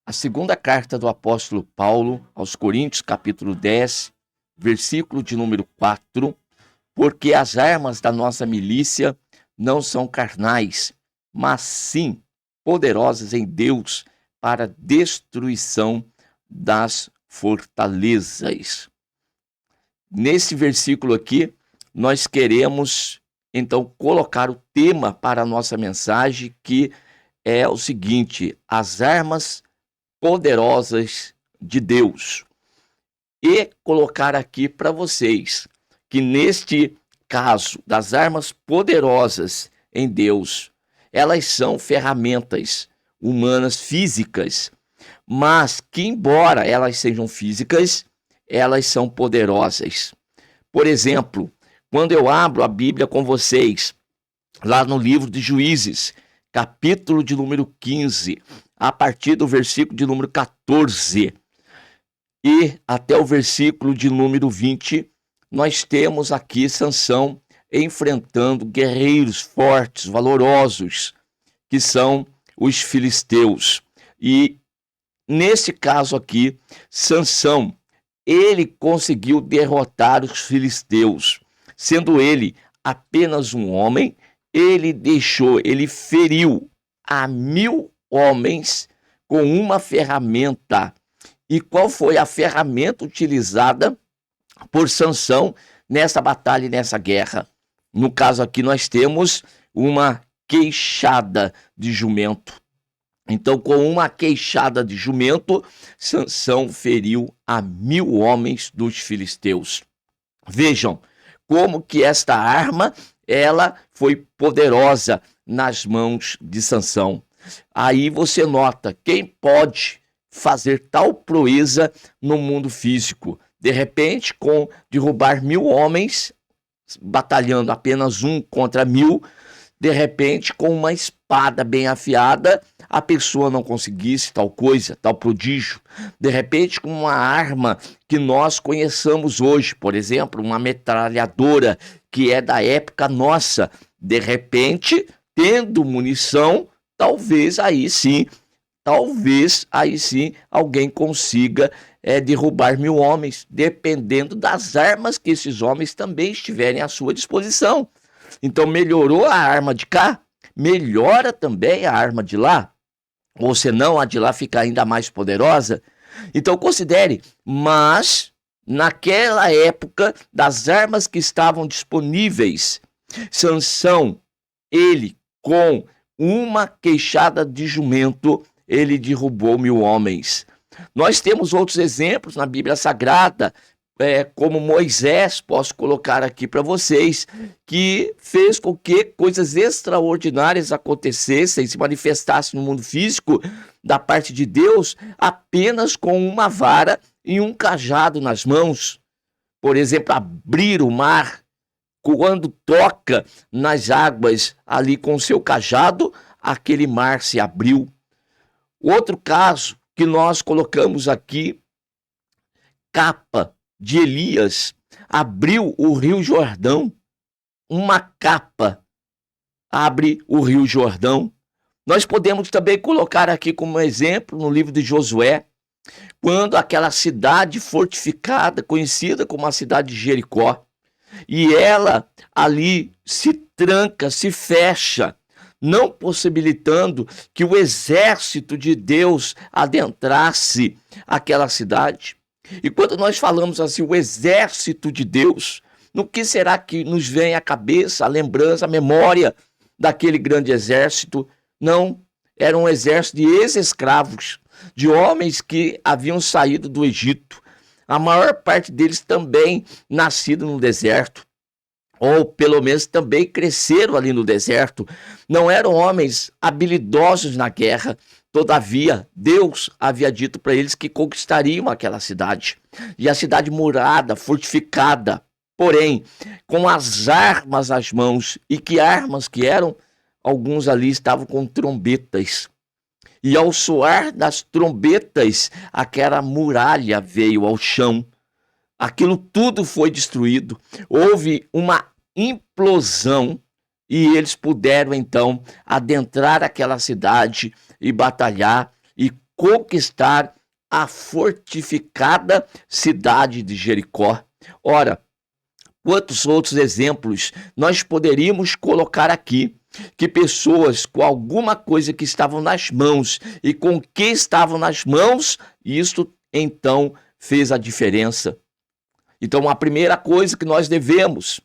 A segunda carta do apóstolo Paulo aos Coríntios, capítulo 10, versículo de número 4, porque as armas da nossa milícia não são carnais, mas sim poderosas em Deus para destruição das fortalezas. Nesse versículo aqui, nós queremos então colocar o tema para a nossa mensagem, que é o seguinte: as armas poderosas de Deus. E colocar aqui para vocês que neste caso das armas poderosas em Deus, elas são ferramentas humanas físicas, mas que embora elas sejam físicas, elas são poderosas. Por exemplo, quando eu abro a Bíblia com vocês, lá no livro de Juízes, capítulo de número 15, a partir do versículo de número 14 e até o versículo de número 20, nós temos aqui Sansão enfrentando guerreiros fortes, valorosos, que são os filisteus. E nesse caso aqui, Sansão, ele conseguiu derrotar os filisteus, sendo ele apenas um homem. Ele feriu a 1000 homens com uma ferramenta. E qual foi a ferramenta utilizada por Sansão nessa batalha e nessa guerra? No caso aqui nós temos uma queixada de jumento. Então, com uma queixada de jumento, Sansão feriu a 1000 homens dos filisteus. Vejam como que esta arma ela foi poderosa nas mãos de Sansão. Aí você nota quem pode fazer tal proeza no mundo físico. De repente, com derrubar 1000 homens, batalhando apenas um contra 1000, de repente, com uma espada bem afiada, a pessoa não conseguisse tal coisa, tal prodígio. De repente, com uma arma que nós conheçamos hoje, por exemplo, uma metralhadora que é da época nossa, de repente, tendo munição, talvez aí sim alguém consiga derrubar 1000 homens, dependendo das armas que esses homens também estiverem à sua disposição. Então, melhorou a arma de cá, melhora também a arma de lá, ou senão a de lá fica ainda mais poderosa. Então, considere, mas naquela época, das armas que estavam disponíveis, Sansão, ele com uma queixada de jumento, ele derrubou 1000 homens. Nós temos outros exemplos na Bíblia Sagrada, como Moisés, posso colocar aqui para vocês, que fez com que coisas extraordinárias acontecessem, se manifestassem no mundo físico da parte de Deus, apenas com uma vara e um cajado nas mãos. Por exemplo, abrir o mar, quando toca nas águas ali com o seu cajado, aquele mar se abriu. Outro caso que nós colocamos aqui, capa de Elias, abriu o rio Jordão. Uma capa abre o rio Jordão. Nós podemos também colocar aqui como exemplo no livro de Josué, quando aquela cidade fortificada, conhecida como a cidade de Jericó, e ela ali se tranca, se fecha, não possibilitando que o exército de Deus adentrasse aquela cidade. E quando nós falamos assim, o exército de Deus, no que será que nos vem à cabeça, a lembrança, a memória daquele grande exército? Não, era um exército de ex-escravos, de homens que haviam saído do Egito. A maior parte deles também nascido no deserto, ou pelo menos também cresceram ali no deserto. Não eram homens habilidosos na guerra, todavia Deus havia dito para eles que conquistariam aquela cidade. E a cidade murada, fortificada, porém, com as armas nas mãos. E que armas que eram? Alguns ali estavam com trombetas. E ao soar das trombetas, aquela muralha veio ao chão. Aquilo tudo foi destruído. Houve uma implosão e eles puderam então adentrar aquela cidade e batalhar e conquistar a fortificada cidade de Jericó. Ora, quantos outros exemplos nós poderíamos colocar aqui? Que pessoas com alguma coisa que estavam nas mãos e com o que estavam nas mãos, isso então fez a diferença. Então, a primeira coisa que nós devemos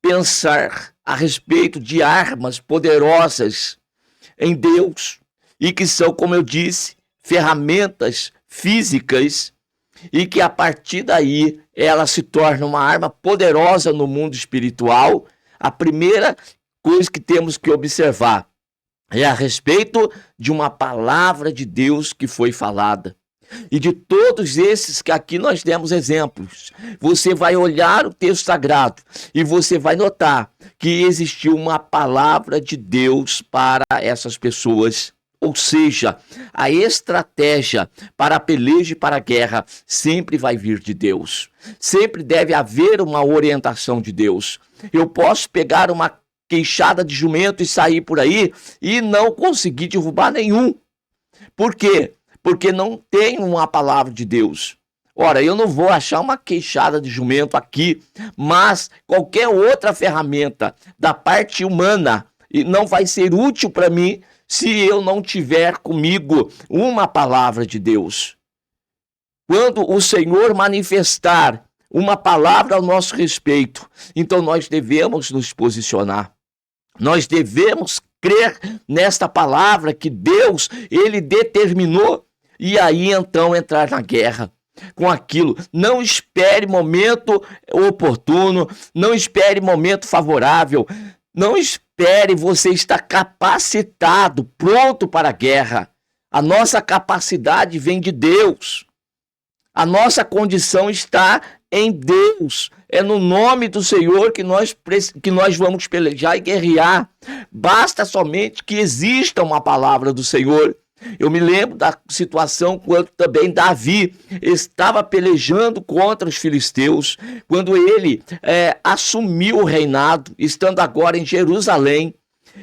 pensar a respeito de armas poderosas em Deus e que são, como eu disse, ferramentas físicas e que a partir daí ela se torna uma arma poderosa no mundo espiritual. A primeira coisa que temos que observar é a respeito de uma palavra de Deus que foi falada. E de todos esses que aqui nós demos exemplos, você vai olhar o texto sagrado e você vai notar que existiu uma palavra de Deus para essas pessoas. Ou seja, a estratégia para a peleja e para a guerra sempre vai vir de Deus. Sempre deve haver uma orientação de Deus. Eu posso pegar uma queixada de jumento e sair por aí e não conseguir derrubar nenhum. Por quê? Porque não tem uma palavra de Deus. Ora, eu não vou achar uma queixada de jumento aqui, mas qualquer outra ferramenta da parte humana não vai ser útil para mim se eu não tiver comigo uma palavra de Deus. Quando o Senhor manifestar uma palavra ao nosso respeito, então nós devemos nos posicionar. Nós devemos crer nesta palavra que Deus, ele determinou, e aí então entrar na guerra com aquilo. Não espere momento oportuno, não espere momento favorável, não espere você estar capacitado, pronto para a guerra. A nossa capacidade vem de Deus. A nossa condição está em Deus. É no nome do Senhor que nós vamos pelejar e guerrear. Basta somente que exista uma palavra do Senhor. Eu me lembro da situação quando também Davi estava pelejando contra os filisteus, quando ele assumiu o reinado, estando agora em Jerusalém,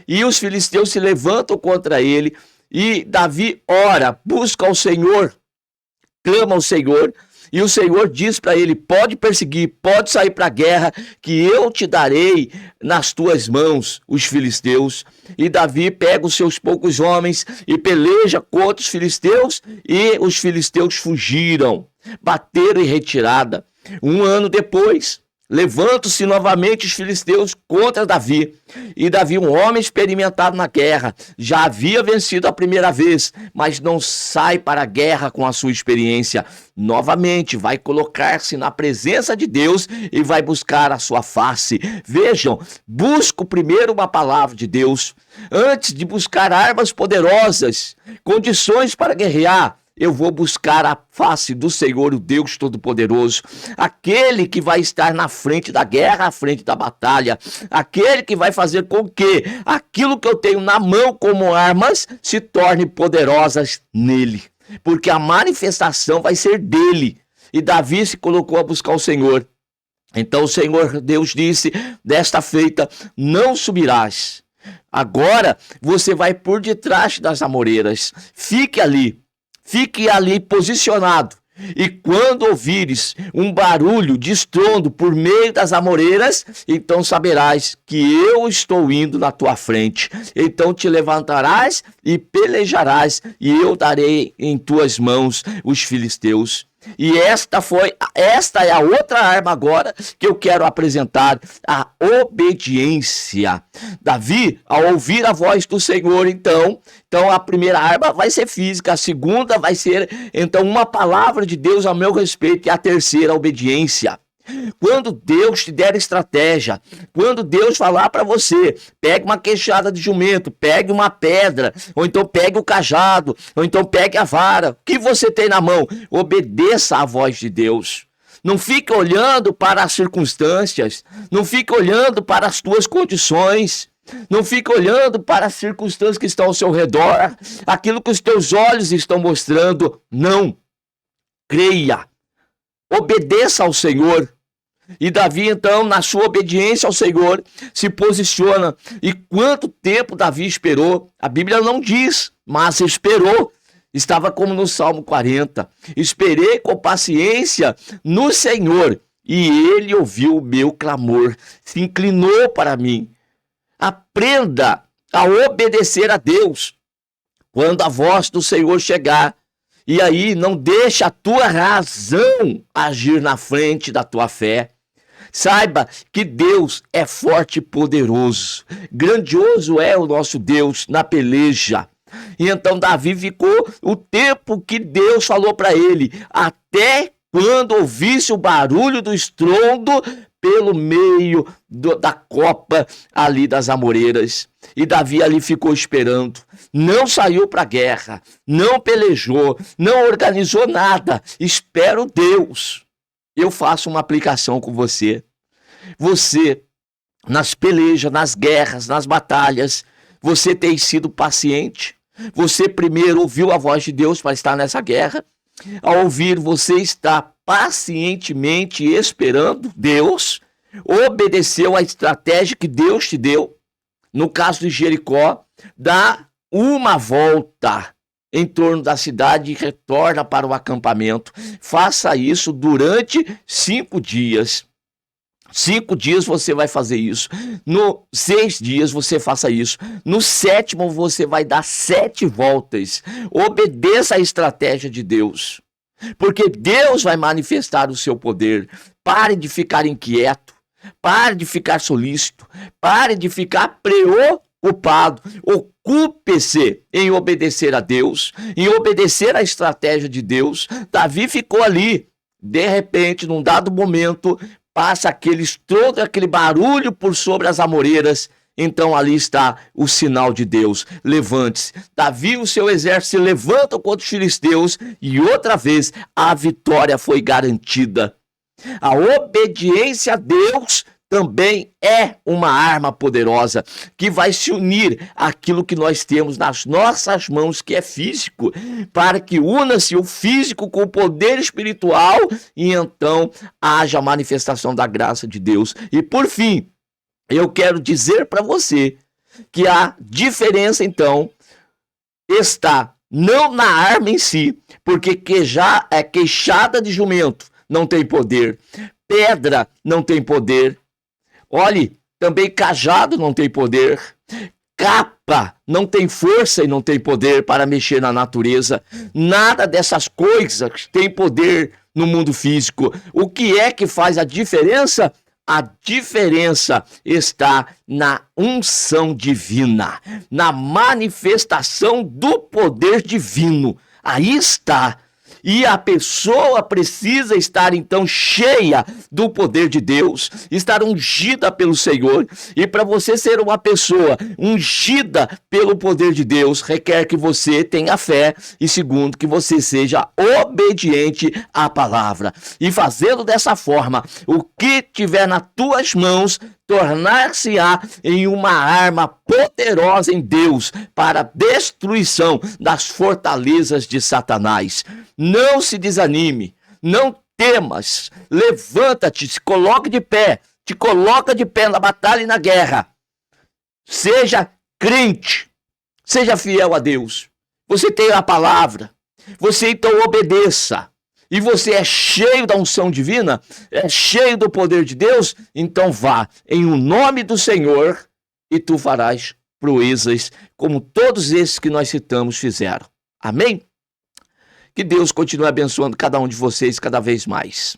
e os filisteus se levantam contra ele, e Davi ora, busca ao Senhor, clama ao Senhor, e o Senhor diz para ele, pode perseguir, pode sair para a guerra, que eu te darei nas tuas mãos os filisteus. E Davi pega os seus poucos homens e peleja contra os filisteus, e os filisteus fugiram, bateram em retirada. Um ano depois, levantam-se novamente os filisteus contra Davi. E Davi, um homem experimentado na guerra, já havia vencido a primeira vez, mas não sai para a guerra com a sua experiência. Novamente vai colocar-se na presença de Deus e vai buscar a sua face. Vejam, busco primeiro uma palavra de Deus, antes de buscar armas poderosas, condições para guerrear. Eu vou buscar a face do Senhor, o Deus Todo-Poderoso, aquele que vai estar na frente da guerra, à frente da batalha, aquele que vai fazer com que aquilo que eu tenho na mão como armas se torne poderosas nele, porque a manifestação vai ser dele. E Davi se colocou a buscar o Senhor. Então o Senhor Deus disse, desta feita não subirás. Agora você vai por detrás das amoreiras, fique ali posicionado, e quando ouvires um barulho de estrondo por meio das amoreiras, então saberás que eu estou indo na tua frente. Então te levantarás e pelejarás, e eu darei em tuas mãos os filisteus. E esta é a outra arma agora que eu quero apresentar, a obediência. Davi, ao ouvir a voz do Senhor, então a primeira arma vai ser física, a segunda vai ser, então, uma palavra de Deus ao meu respeito, e a terceira, a obediência. Quando Deus te der estratégia, quando Deus falar para você, pegue uma queixada de jumento, pegue uma pedra, ou então pegue o cajado, ou então pegue a vara, o que você tem na mão, obedeça à voz de Deus. Não fique olhando para as circunstâncias, não fique olhando para as tuas condições, não fique olhando para as circunstâncias que estão ao seu redor, aquilo que os teus olhos estão mostrando. Não, creia, obedeça ao Senhor. E Davi, então, na sua obediência ao Senhor, se posiciona. E quanto tempo Davi esperou? A Bíblia não diz, mas esperou. Estava como no Salmo 40. Esperei com paciência no Senhor, e ele ouviu o meu clamor, se inclinou para mim. Aprenda a obedecer a Deus quando a voz do Senhor chegar. E aí não deixa a tua razão agir na frente da tua fé. Saiba que Deus é forte e poderoso. Grandioso é o nosso Deus na peleja. E então Davi ficou o tempo que Deus falou para ele, até quando ouvisse o barulho do estrondo pelo meio da copa ali das amoreiras. E Davi ali ficou esperando. Não saiu para a guerra, não pelejou, não organizou nada. Espero Deus. Eu faço uma aplicação com você. Você, nas pelejas, nas guerras, nas batalhas, você tem sido paciente. Você primeiro ouviu a voz de Deus para estar nessa guerra. Ao ouvir, você está pacientemente esperando Deus, obedeceu a estratégia que Deus te deu. No caso de Jericó, dá uma volta em torno da cidade e retorna para o acampamento. Faça isso durante 5 dias. 5 dias você vai fazer isso. No 6 dias você faça isso. No 7º você vai dar 7 voltas. Obedeça a estratégia de Deus. Porque Deus vai manifestar o seu poder. Pare de ficar inquieto. Pare de ficar solícito. Pare de ficar preocupado. Ocupe-se em obedecer a Deus. Em obedecer a estratégia de Deus. Davi ficou ali. De repente, num dado momento, passa aquele estrondo, aquele barulho por sobre as amoreiras. Então ali está o sinal de Deus. Levante-se. Davi e o seu exército se levantam contra os filisteus e outra vez a vitória foi garantida. A obediência a Deus também é uma arma poderosa que vai se unir àquilo que nós temos nas nossas mãos, que é físico, para que una-se o físico com o poder espiritual e então haja a manifestação da graça de Deus. E por fim, eu quero dizer para você que a diferença então está não na arma em si, porque queixada de jumento não tem poder, pedra não tem poder. Olhe, também cajado não tem poder, capa não tem força e não tem poder para mexer na natureza. Nada dessas coisas tem poder no mundo físico. O que é que faz a diferença? A diferença está na unção divina, na manifestação do poder divino. Aí está. E a pessoa precisa estar então cheia do poder de Deus, estar ungida pelo Senhor. E para você ser uma pessoa ungida pelo poder de Deus, requer que você tenha fé e segundo, que você seja obediente à palavra. E fazendo dessa forma, o que tiver nas tuas mãos, tornar-se-á em uma arma poderosa em Deus para a destruição das fortalezas de Satanás. Não se desanime, não temas, levanta-te, se coloque de pé, te coloca de pé na batalha e na guerra. Seja crente, seja fiel a Deus. Você tem a palavra, você então obedeça. E você é cheio da unção divina, é cheio do poder de Deus, então vá em o nome do Senhor e tu farás proezas como todos esses que nós citamos fizeram. Amém? Que Deus continue abençoando cada um de vocês cada vez mais.